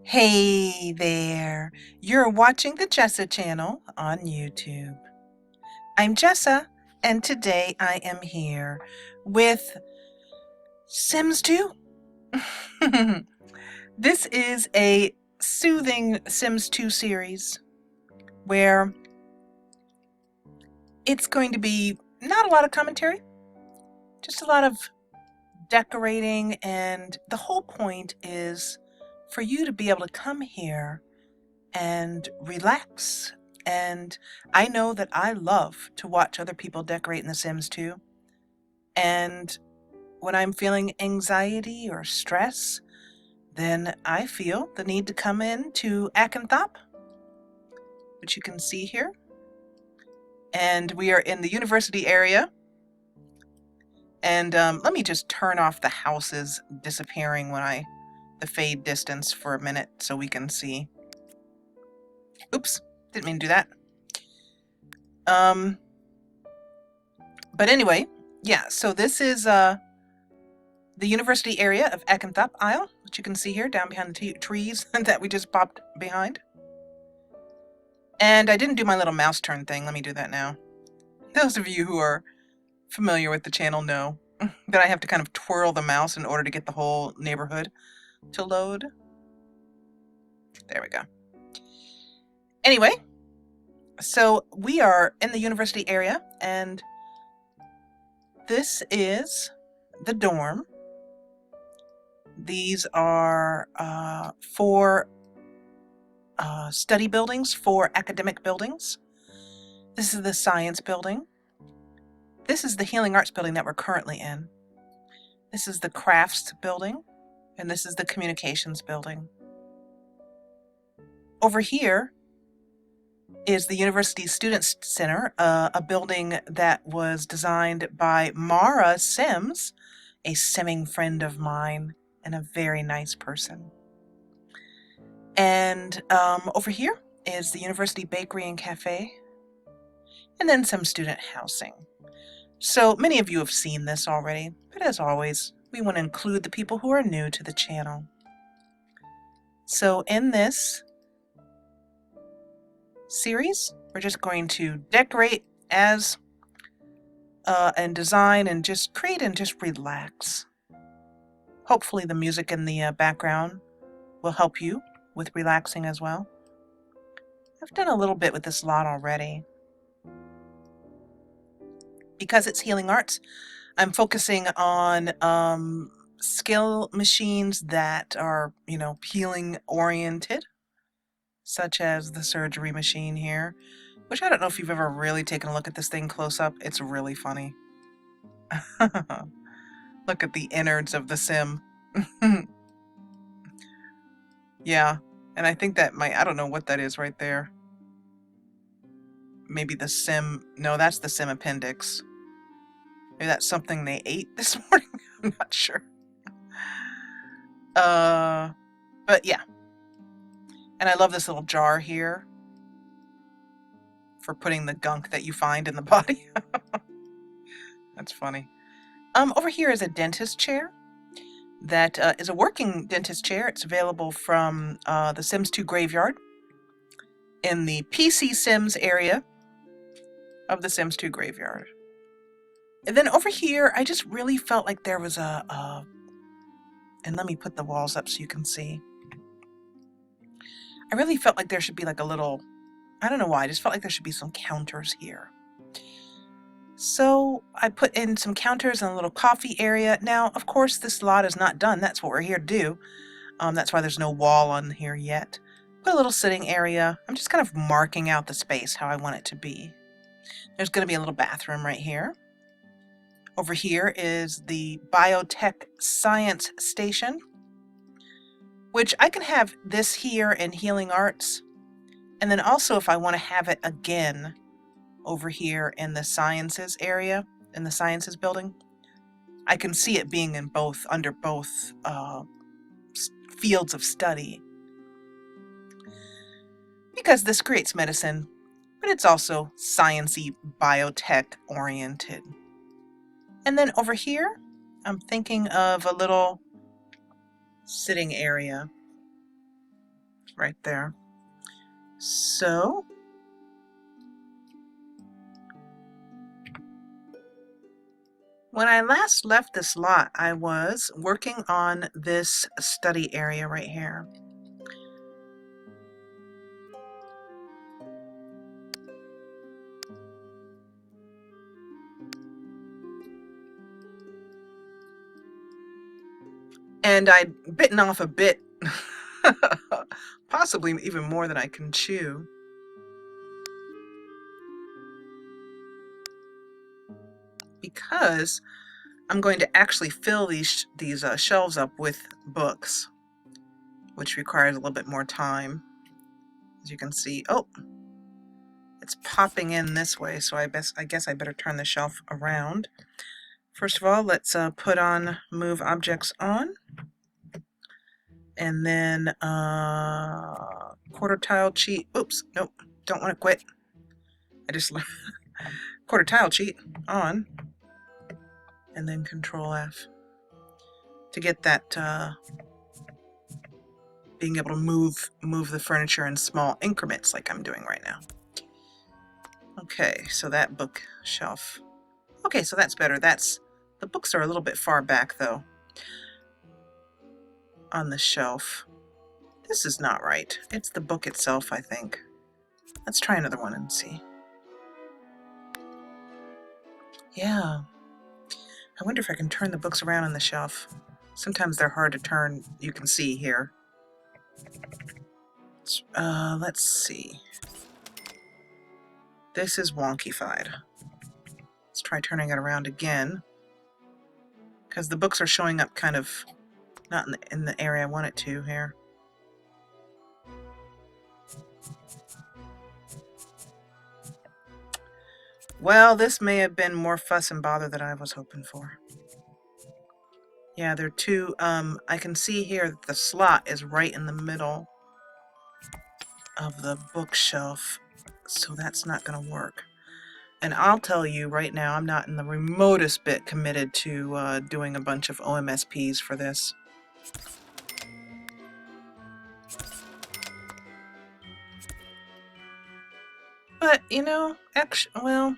Hey there, you're watching the Jessa Channel on YouTube. I'm Jessa, and today I am here with Sims 2. This is a soothing Sims 2 series where it's going to be not a lot of commentary, just a lot of decorating, and the whole point is for you to be able to come here and relax. And I know that I love to watch other people decorate in The Sims 2. And when I'm feeling anxiety or stress, then I feel the need to come in to Akenthop, which you can see here. And we are in the university area. And let me just turn off the houses disappearing the fade distance for a minute so we can see. Oops, didn't mean to do that. But anyway, yeah, so this is the university area of Akenthop Isle, which you can see here down behind the trees that we just popped behind. And I didn't do my little mouse turn thing. Let me do that now. Those of you who are familiar with the channel know that I have to kind of twirl the mouse in order to get the whole neighborhood to load. There we go. Anyway, so we are in the university area, and this is the dorm. These are 4 study buildings, 4 academic buildings. This is the science building. This is the healing arts building that we're currently in. This is the crafts building, and this is the communications building. Over here is the University Students Center, a building that was designed by Mara Sims, a simming friend of mine and a very nice person. And over here is the University Bakery and Cafe, and then some student housing. So many of you have seen this already, but as always, we want to include the people who are new to the channel. So in this series, we're just going to decorate as and design and just create and just relax. Hopefully the music in the background will help you with relaxing as well. I've done a little bit with this lot already. Because it's healing arts, I'm focusing on skill machines that are, healing oriented, such as the surgery machine here, which I don't know if you've ever really taken a look at this thing close up. It's really funny. Look at the innards of the sim. Yeah, and I think that I don't know what that is right there. Maybe the sim, no, that's the sim appendix. Maybe that's something they ate this morning. I'm not sure. But yeah. And I love this little jar here for putting the gunk that you find in the body. That's funny. Over here is a dentist chair that is a working dentist chair. It's available from the Sims 2 graveyard in the PC Sims area of the Sims 2 graveyard. And then over here, I just really felt like there was and let me put the walls up so you can see. I really felt like there should be like a little, I don't know why, I just felt like there should be some counters here. So I put in some counters in a little coffee area. Now, of course, this lot is not done. That's what we're here to do. That's why there's no wall on here yet. Put a little sitting area. I'm just kind of marking out the space how I want it to be. There's going to be a little bathroom right here. Over here is the Biotech Science Station, which I can have this here in Healing Arts. And then also if I want to have it again over here in the Sciences area, in the Sciences building, I can see it being in under both fields of study. Because this creates medicine, but it's also science-y, biotech oriented. And then over here, I'm thinking of a little sitting area. right there. So when I last left this lot, I was working on this study area right here. And I'd bitten off a bit, possibly even more than I can chew. Because I'm going to actually fill these shelves up with books, which requires a little bit more time. As you can see, oh, it's popping in this way, so I guess I better turn the shelf around. First of all, let's put on Move Objects On. And then quarter tile cheat. Oops, nope, don't want to quit. I just quarter tile cheat on. And then Control F to get that being able to move the furniture in small increments like I'm doing right now. Okay, so that bookshelf. Okay, so that's better. The books are a little bit far back though on the shelf. This is not right. It's the book itself, I think. Let's try another one and see. Yeah. I wonder if I can turn the books around on the shelf. Sometimes they're hard to turn. You can see here. Let's see. This is wonkified. Let's try turning it around again. Because the books are showing up kind of not in the area I want it to here. Well, this may have been more fuss and bother than I was hoping for. Yeah, they're two, I can see here that the slot is right in the middle of the bookshelf, so that's not going to work. And I'll tell you right now, I'm not in the remotest bit committed to doing a bunch of OMSPs for this. But, you know, actually, well,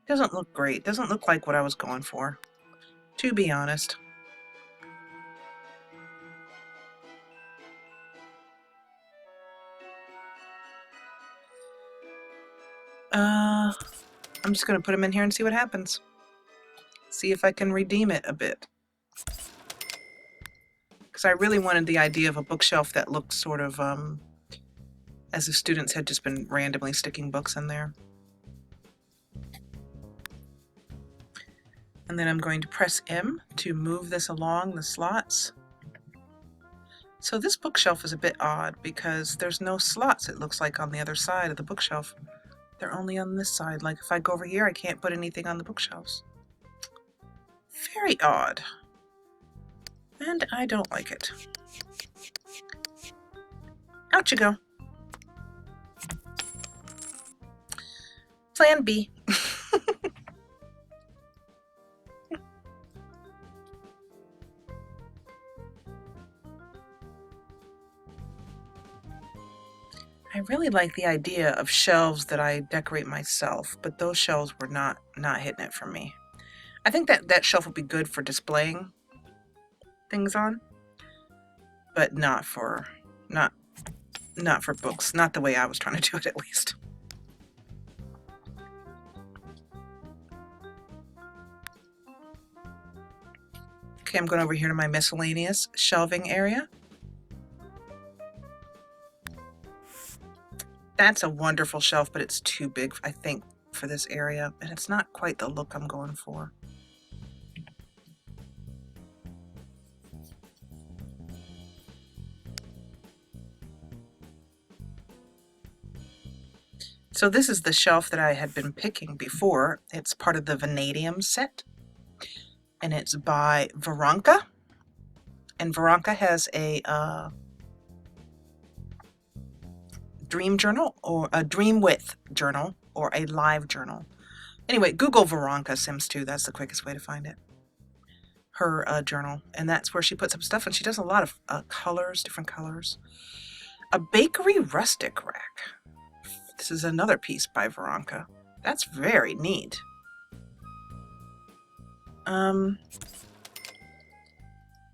doesn't look great. Doesn't look like what I was going for, to be honest. I'm just going to put them in here and see what happens. See if I can redeem it a bit. Because I really wanted the idea of a bookshelf that looked sort of as if students had just been randomly sticking books in there. And then I'm going to press M to move this along the slots. So this bookshelf is a bit odd because there's no slots, it looks like, on the other side of the bookshelf. They're only on this side. Like if I go over here, I can't put anything on the bookshelves. Very odd. And I don't like it. Out you go. Plan B. I really like the idea of shelves that I decorate myself, but those shelves were not hitting it for me. I think that shelf would be good for displaying things on, but not for books. Not the way I was trying to do it, at least. Okay, I'm going over here to my miscellaneous shelving area. That's a wonderful shelf, but it's too big, I think, for this area, and it's not quite the look I'm going for. So this is the shelf that I had been picking before. It's part of the Vanadium set, and it's by Veronka. And Veronka has a dream journal, or a dream width journal, or a live journal. Anyway, Google Veronka Sims 2. That's the quickest way to find it. Her journal, and that's where she puts up stuff, and she does a lot of colors, different colors. A bakery rustic rack. This is another piece by Veronica. That's very neat.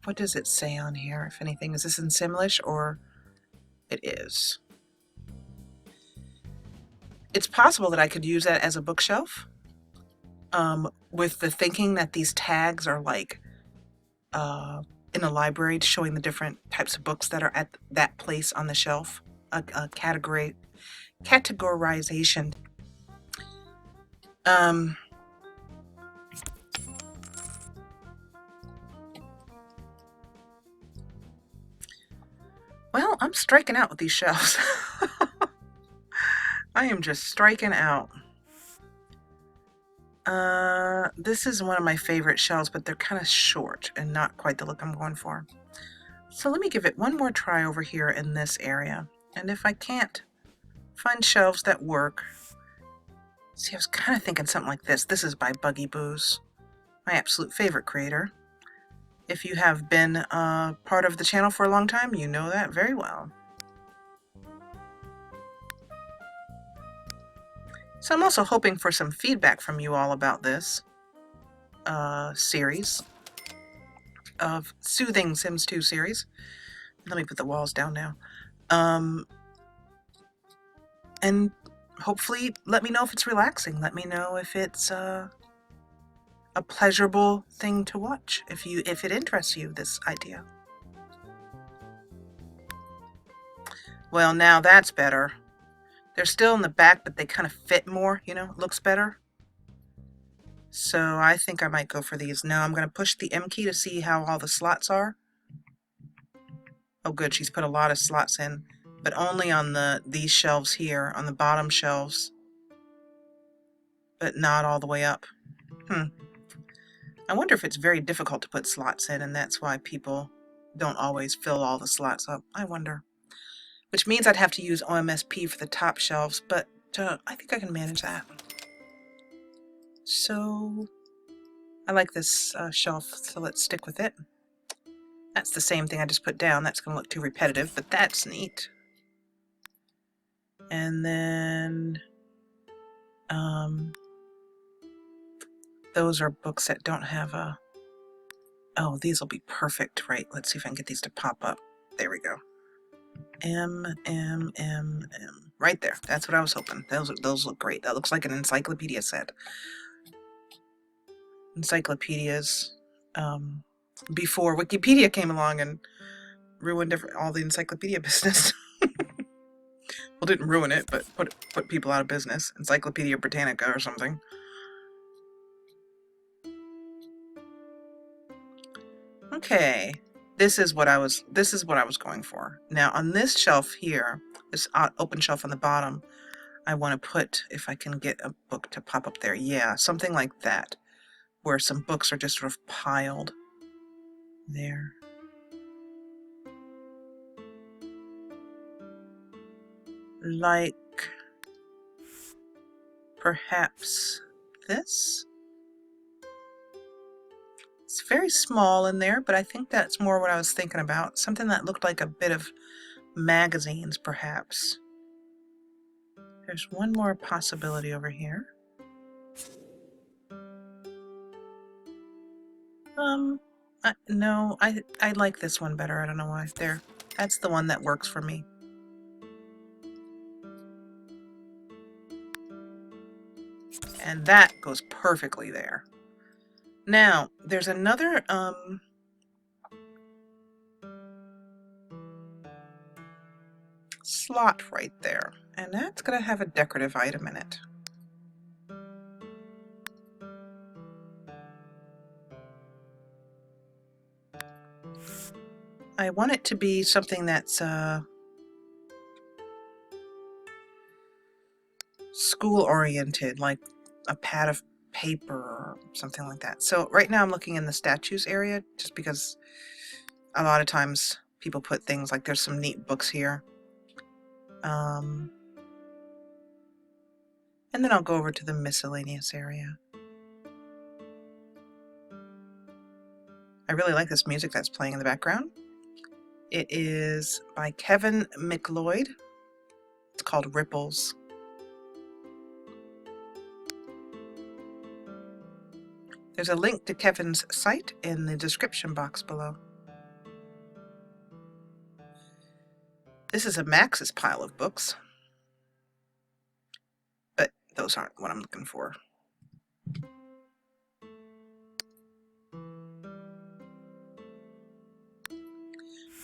What does it say on here, if anything? Is this in Simlish, or it is? It's possible that I could use that as a bookshelf, with the thinking that these tags are like in a library showing the different types of books that are at that place on the shelf, a categorization. Well, I'm striking out with these shelves. I am just striking out. This is one of my favorite shelves, but they're kind of short and not quite the look I'm going for. So let me give it one more try over here in this area. And if I can't find shelves that work, see, I was kind of thinking something like this. This is by Buggy Booze, my absolute favorite creator. If you have been part of the channel for a long time, you know that very well. So I'm also hoping for some feedback from you all about this series of Soothing Sims 2 series. Let me put the walls down now. And hopefully let me know if it's relaxing. Let me know if it's a pleasurable thing to watch, if it interests you, this idea. Well, now that's better. They're still in the back, but they kind of fit more, you know, looks better. So I think I might go for these. Now I'm going to push the M key to see how all the slots are. Oh good, she's put a lot of slots in, but only on these shelves here, on the bottom shelves, but not all the way up. I wonder if it's very difficult to put slots in, and that's why people don't always fill all the slots up. I wonder. Which means I'd have to use OMSP for the top shelves, but I think I can manage that. So I like this shelf, so let's stick with it. That's the same thing I just put down. That's going to look too repetitive, but that's neat. And then those are books that don't have a... Oh, these will be perfect, right? Let's see if I can get these to pop up. There we go. M. Right there. That's what I was hoping. Those look great. That looks like an encyclopedia set. Encyclopedias. Before Wikipedia came along and ruined all the encyclopedia business. Well, didn't ruin it, but put people out of business. Encyclopedia Britannica or something. Okay. This is what I was going for. Now on this shelf here, this open shelf on the bottom, I want to put, if I can get a book to pop up there, yeah, something like that, where some books are just sort of piled there. Like perhaps this. It's very small in there, but I think that's more what I was thinking about. Something that looked like a bit of magazines, perhaps. There's one more possibility over here. No, I like this one better. I don't know why. There, that's the one that works for me. And that goes perfectly there. Now, there's another, slot right there, and that's going to have a decorative item in it. I want it to be something that's school-oriented, like a pad of paper or something like that. So right now I'm looking in the statues area, just because a lot of times people put things like, there's some neat books here. And then I'll go over to the miscellaneous area. I really like this music that's playing in the background. It is by Kevin McLeod. It's called Ripples. There's a link to Kevin's site in the description box below. This is a Max's pile of books, but those aren't what I'm looking for.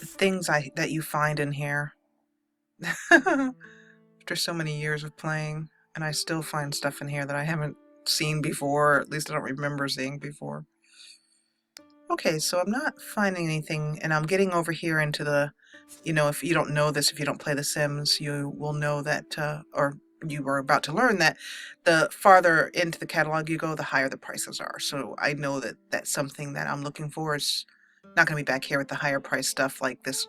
The things that you find in here. After so many years of playing, and I still find stuff in here that I haven't seen before, or at least I don't remember seeing before. Okay, so I'm not finding anything, and I'm getting over here into the, if you don't know this, if you don't play The Sims, you will know that, or you are about to learn that the farther into the catalog you go, the higher the prices are. So I know that that's something that I'm looking for. Is not going to be back here with the higher price stuff like this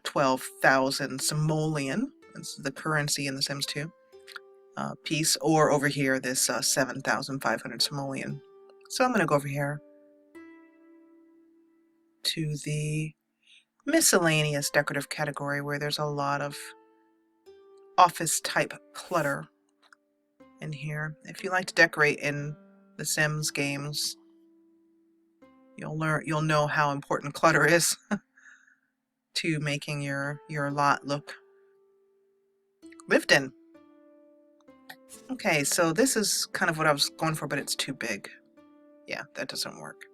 12,000 simoleon. It's the currency in The Sims 2 piece, or over here this 7,500 simoleon. So I'm going to go over here to the miscellaneous decorative category where there's a lot of office type clutter in here. If you like to decorate in the Sims games, you'll know how important clutter is to making your lot look lived in. Okay, so this is kind of what I was going for, but it's too big. Yeah, that doesn't work.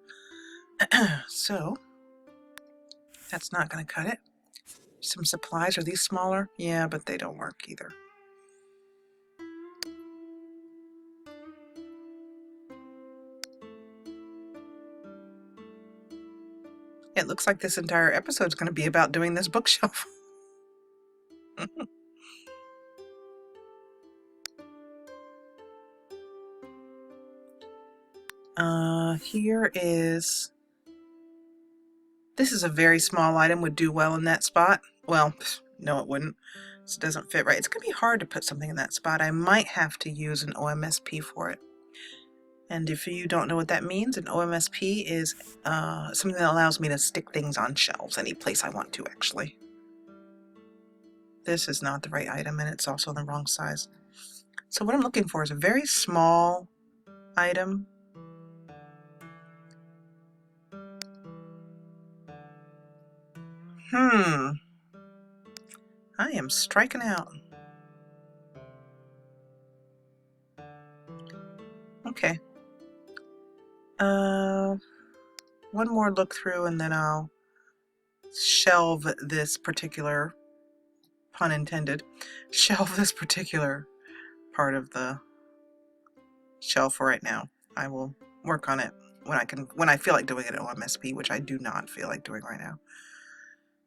So that's not going to cut it. Some supplies, are these smaller? Yeah, but they don't work either. It looks like this entire episode is going to be about doing this bookshelf. Here is... This is a very small item, would do well in that spot. Well, no it wouldn't. This doesn't fit right. It's going to be hard to put something in that spot. I might have to use an OMSP for it. And if you don't know what that means, an OMSP is something that allows me to stick things on shelves any place I want to, actually. This is not the right item, and it's also the wrong size. So what I'm looking for is a very small item. I am striking out. Okay. One more look through and then I'll shelve this particular, pun intended, shelve this particular part of the shelf for right now. I will work on it when I feel like doing it at OMSP, which I do not feel like doing right now.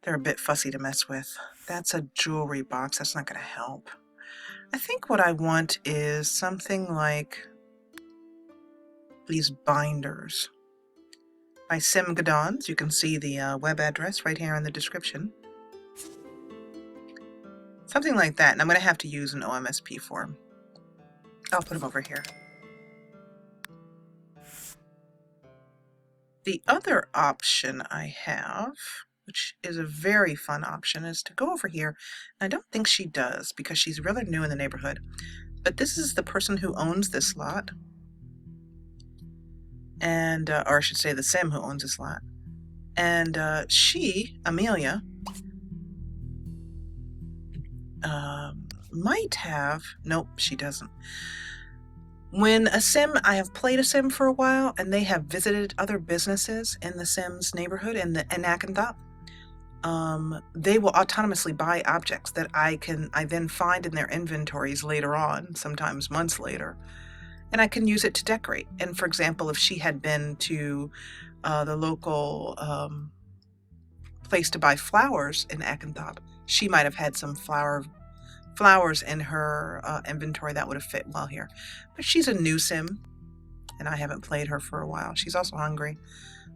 They're a bit fussy to mess with. That's a jewelry box. That's not going to help. I think what I want is something like these binders by Simgadons. You can see the web address right here in the description. Something like that, and I'm going to have to use an OMSP for them. I'll put them over here. The other option I have, which is a very fun option, is to go over here. And I don't think she does because she's really new in the neighborhood. But this is the person who owns this lot. And, or I should say the Sim who owns this lot. And she, Amelia, might have, nope, she doesn't. When a Sim, I have played a Sim for a while, and they have visited other businesses in the Sims neighborhood in Akanthop, they will autonomously buy objects that I then find in their inventories later on, sometimes months later, and I can use it to decorate. And for example, if she had been to the local place to buy flowers in Akanthop, she might have had some flowers in her inventory that would have fit well here. But she's a new Sim, and I haven't played her for a while. She's also hungry,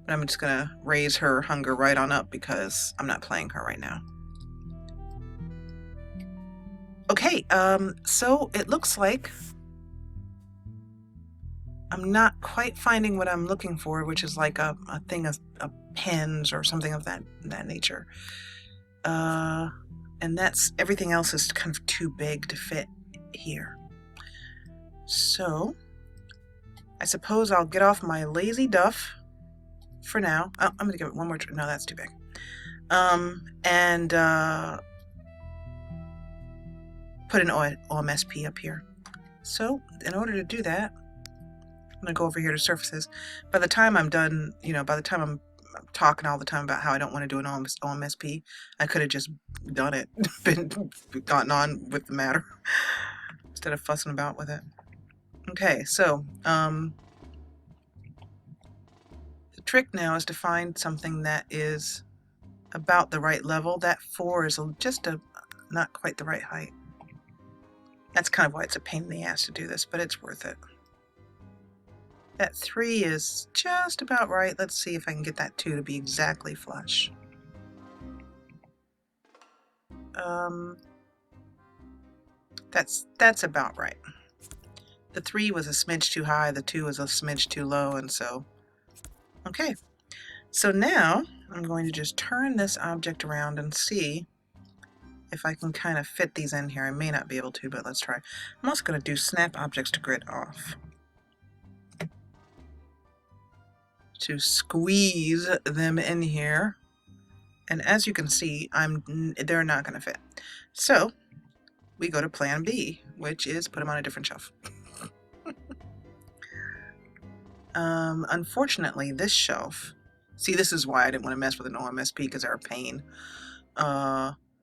but I'm just gonna raise her hunger right on up because I'm not playing her right now. Okay, so it looks like I'm not quite finding what I'm looking for, which is like a thing of pens or something of that nature. And that's, everything else is kind of too big to fit here. So I suppose I'll get off my lazy duff for now. Oh, I'm gonna give it one more try. No, that's too big. And put an OMSP up here. So in order to do that, I'm gonna go over here to surfaces. By the time I'm done, you know, by the time I'm talking all the time about how I don't want to do an OMSP, I could have just done it, gotten on with the matter instead of fussing about with it. Okay, so the trick now is to find something that is about the right level. That 4 is just not quite the right height. That's kind of why it's a pain in the ass to do this, but it's worth it. That 3 is just about right. Let's see if I can get that 2 to be exactly flush. That's about right. The 3 was a smidge too high, the 2 was a smidge too low, and so, okay. So now I'm going to just turn this object around and see if I can kind of fit these in here. I may not be able to, but let's try. I'm also going to do snap objects to grid off, to squeeze them in here. And as you can see, they're not going to fit. So we go to plan B, which is put them on a different shelf. Unfortunately, this shelf, see, this is why I didn't want to mess with an OMSP, because they're a pain.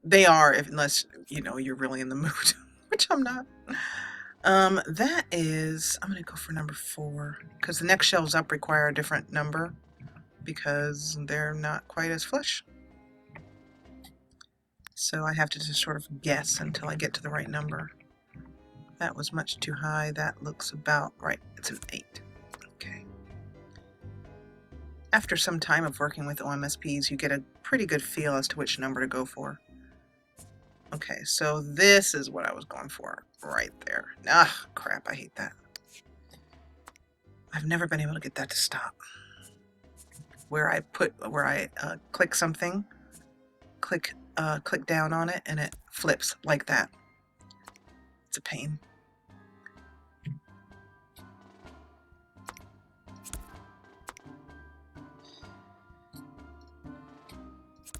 They are, unless, you know, you're really in the mood, which I'm not. That is, I'm going to go for number 4, because the next shelves up require a different number, because they're not quite as flush. So I have to just sort of guess until I get to the right number. That was much too high. That looks about right. It's an 8. Okay. After some time of working with OMSPs, you get a pretty good feel as to which number to go for. Okay, so this is what I was going for right there. Ah, crap, I hate that. I've never been able to get that to stop. Where I click something, click down on it, and it flips like that. It's a pain.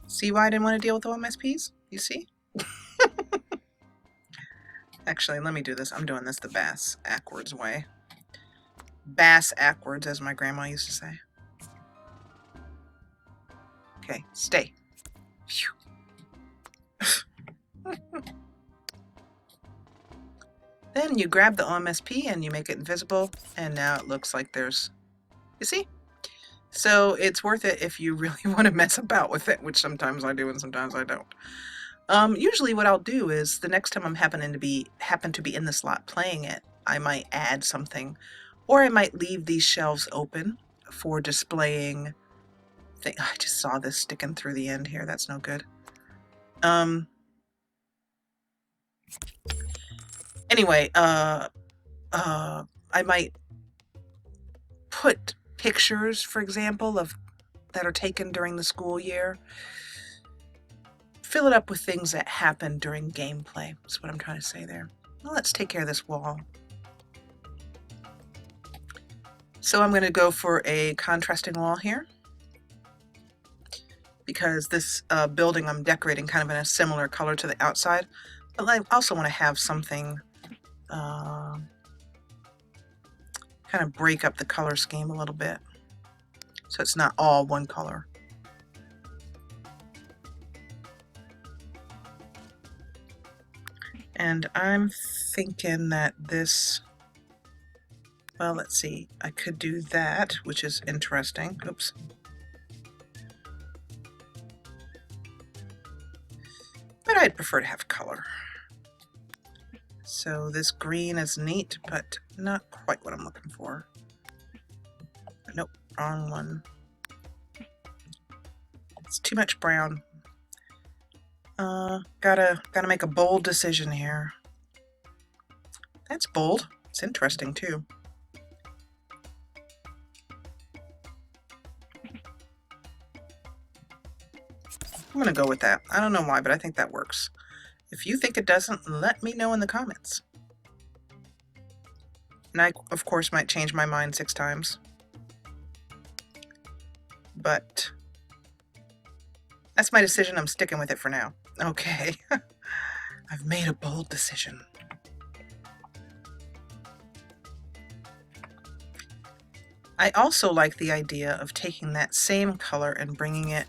See why I didn't want to deal with OMSPs? You see? Actually, let me do this. I'm doing this the bass-ackwards way. Bass-ackwards, as my grandma used to say. Okay, stay. Then you grab the OMSP and you make it invisible, and now it looks like there's, you see? So it's worth it if you really want to mess about with it, which sometimes I do and sometimes I don't. Usually what I'll do is the next time I'm happen to be in the slot playing it, I might add something, or I might leave these shelves open for displaying things. I just saw this sticking through the end here. That's no good. Anyway, I might put pictures, for example, that are taken during the school year. Fill it up with things that happen during gameplay. That's what I'm trying to say there. Well, let's take care of this wall. So I'm going to go for a contrasting wall here, because this building I'm decorating kind of in a similar color to the outside, but I also want to have something kind of break up the color scheme a little bit, so it's not all one color. And I'm thinking that this, well, let's see, I could do that, which is interesting. Oops. But I'd prefer to have color. So this green is neat, but not quite what I'm looking for. Nope, wrong one. It's too much brown. Gotta make a bold decision here. That's bold. It's interesting too. I'm going to go with that. I don't know why, but I think that works. If you think it doesn't, let me know in the comments. And I, of course, might change my mind 6 times. But that's my decision. I'm sticking with it for now. Okay. I've made a bold decision. I also like the idea of taking that same color and bringing it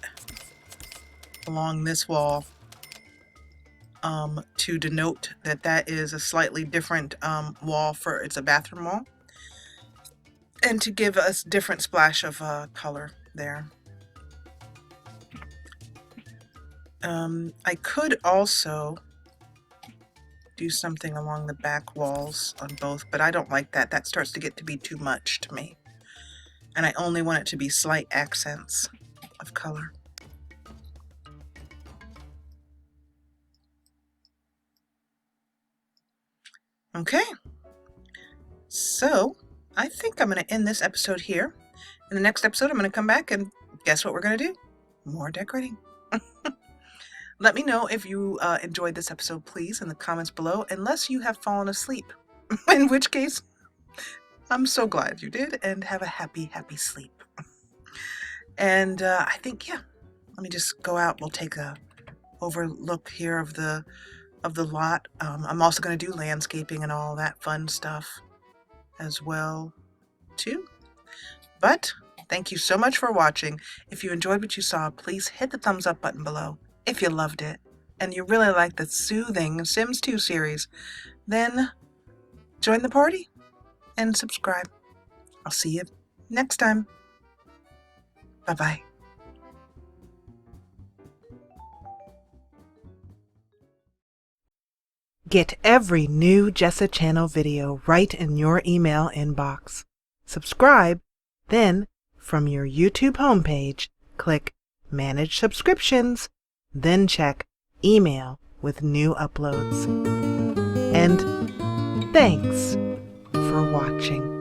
along this wall to denote that that is a slightly different wall for it's a bathroom wall, and to give us different splash of color there. I could also do something along the back walls on both, but I don't like that. That starts to get to be too much to me. And I only want it to be slight accents of color. Okay, so I think I'm going to end this episode here. In the next episode, I'm going to come back and guess what we're going to do? More decorating. Let me know if you enjoyed this episode, please, in the comments below, unless you have fallen asleep, in which case, I'm so glad you did, and have a happy, happy sleep. And I think, yeah, let me just go out. We'll take a overlook here of the lot. I'm also going to do landscaping and all that fun stuff as well, too. But thank you so much for watching. If you enjoyed what you saw, please hit the thumbs up button below. If you loved it and you really like the soothing Sims 2 series, then join the party and subscribe. I'll see you next time. Bye-bye. Get every new Jessa Channel video right in your email inbox. Subscribe, then from your YouTube homepage, click Manage Subscriptions, then check Email with new uploads. And thanks for watching.